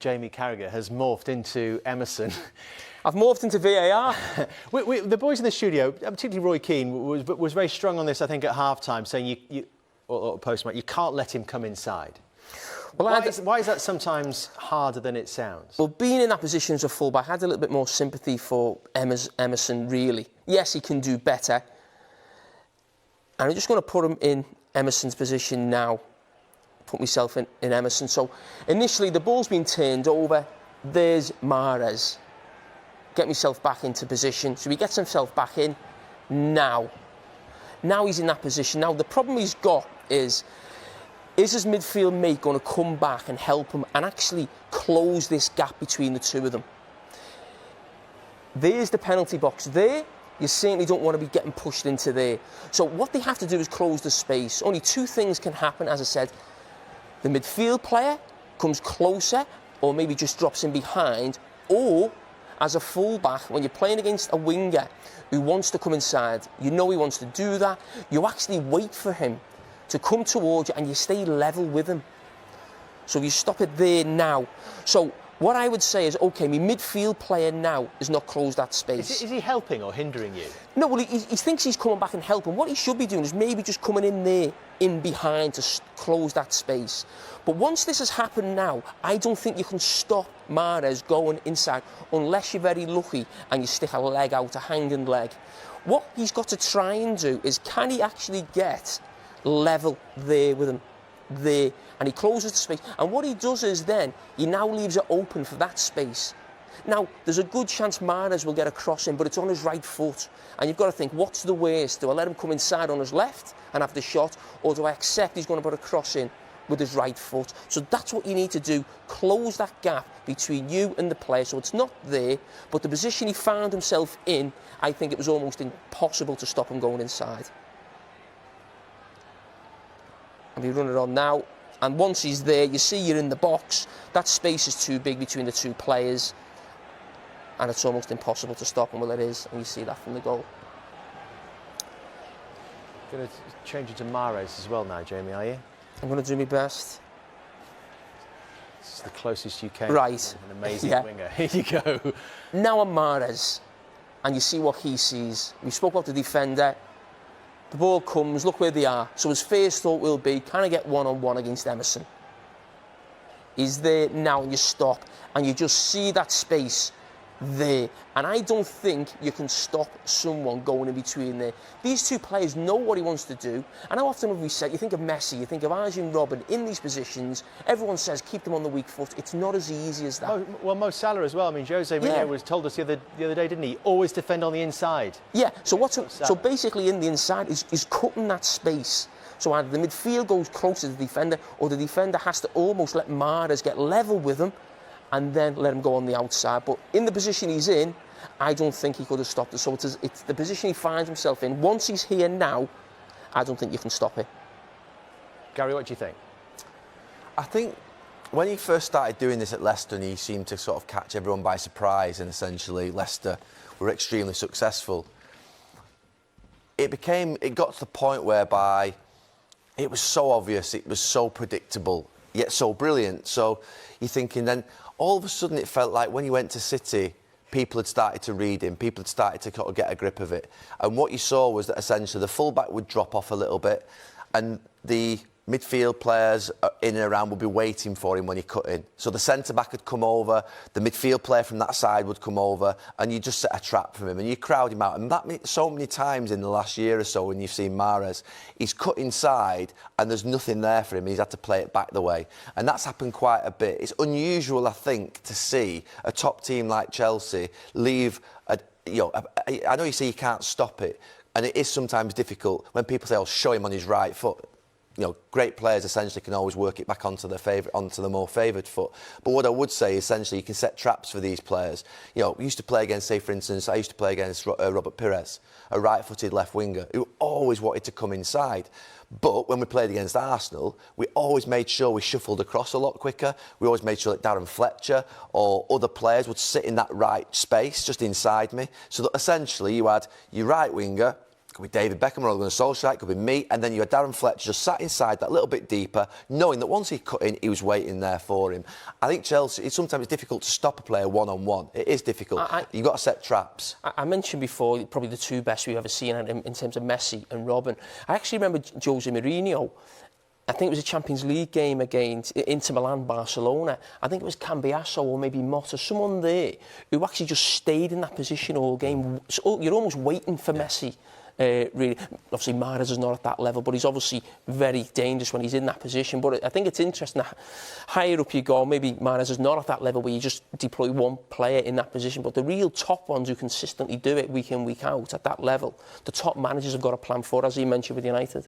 Jamie Carragher has morphed into Emerson. I've morphed into VAR. The boys in the studio, particularly Roy Keane, was very strong on this, I think, at half-time, saying or post-match, you can't let him come inside. Well, why is that sometimes harder than it sounds? Well, being in that position as a fullback, I had a little bit more sympathy for Emerson, really. Yes, he can do better. And I'm just going to put him in Emerson's position now. Put myself in Emerson. So initially the ball's been turned over. There's Mahrez. Get myself back into position. So he gets himself back in now. Now he's in that position. Now the problem he's got is his midfield mate going to come back and help him and actually close this gap between the two of them? There's the penalty box there. You certainly don't want to be getting pushed into there. So what they have to do is close the space. Only two things can happen, as I said. The midfield player comes closer or maybe just drops in behind, or as a fullback, when you're playing against a winger who wants to come inside, you know he wants to do that, you actually wait for him to come towards you and you stay level with him. So you stop it there now. So what I would say is, OK, my midfield player now has not closed that space. Is he helping or hindering you? No, well, he thinks he's coming back and helping. What he should be doing is maybe just coming in there, in behind, to close that space. But once this has happened now, I don't think you can stop Mahrez going inside unless you're very lucky and you stick a leg out, a hanging leg. What he's got to try and do is, can he actually get level there with him? There, and he closes the space, and what he does is then he now leaves it open for that space. Now there's a good chance Mahrez will get a cross in, but it's on his right foot, and you've got to think, what's the worst? Do I let him come inside on his left and have the shot, or do I accept he's going to put a cross in with his right foot? So that's what you need to do, close that gap between you and the player, so it's not there, but the position he found himself in, I think it was almost impossible to stop him going inside. And we run it on now, and once he's there, you see you're in the box. That space is too big between the two players, and it's almost impossible to stop him. Well, it is, and you see that from the goal. Going to change it to Mahrez as well now, Jamie, are you? I'm going to do my best. This is the closest you came. Right. An amazing winger. Here you go. Now I'm Mahrez, and you see what he sees. We spoke about the defender. The ball comes, look where they are. So his first thought will be, can I get one-on-one against Emerson? He's there now, and you stop, and you just see that space there. And I don't think you can stop someone going in between there. These two players know what he wants to do. And how often have we said, you think of Messi, you think of Arjen Robben in these positions, everyone says keep them on the weak foot. It's not as easy as that. Well, Mo Salah as well. I mean, Jose Mourinho was told us the other day, didn't he? Always defend on the inside. Yeah, so basically in the inside is cutting that space. So either the midfield goes close to the defender, or the defender has to almost let Mahrez get level with him and then let him go on the outside. But in the position he's in, I don't think he could have stopped it. So it's the position he finds himself in. Once he's here now, I don't think you can stop it. Gary, what do you think? I think when he first started doing this at Leicester, and he seemed to sort of catch everyone by surprise, and essentially Leicester were extremely successful, it got to the point whereby it was so obvious, it was so predictable, yet so brilliant. So you're thinking then, all of a sudden it felt like when he went to City, people had started to read him, people had started to sort of get a grip of it. And what you saw was that essentially the fullback would drop off a little bit, and the midfield players in and around would be waiting for him when he cut in. So the centre-back would come over, the midfield player from that side would come over, and you just set a trap for him and you crowd him out. And that so many times in the last year or so when you've seen Mahrez, he's cut inside and there's nothing there for him. He's had to play it back the way. And that's happened quite a bit. It's unusual, I think, to see a top team like Chelsea leave I know you say you can't stop it, and it is sometimes difficult when people say, "Oh, show him on his right foot." You know, great players essentially can always work it back onto the more favoured foot. But what I would say, essentially, you can set traps for these players. You know, we used to play against, say, for instance, I used to play against Robert Pires, a right-footed left winger who always wanted to come inside. But when we played against Arsenal, we always made sure we shuffled across a lot quicker. We always made sure that Darren Fletcher or other players would sit in that right space just inside me. So that essentially you had your right winger could be David Beckham or Gunnar Solskjaer, it could be me, and then you had Darren Fletcher just sat inside that little bit deeper, knowing that once he cut in, he was waiting there for him. I think Chelsea, sometimes it's difficult to stop a player one-on-one. It is difficult. You've got to set traps. I mentioned before, probably the two best we've ever seen in terms of Messi and Robben. I actually remember Jose Mourinho. I think it was a Champions League game against Inter Milan, Barcelona. I think it was Cambiasso or maybe Motta, someone there who actually just stayed in that position all game. So you're almost waiting for Messi. Really, obviously Mahrez is not at that level, but he's obviously very dangerous when he's in that position. But I think it's interesting that higher up you go, maybe Mahrez is not at that level where you just deploy one player in that position, but the real top ones who consistently do it week in, week out at that level, the top managers have got a plan for, as he mentioned with United.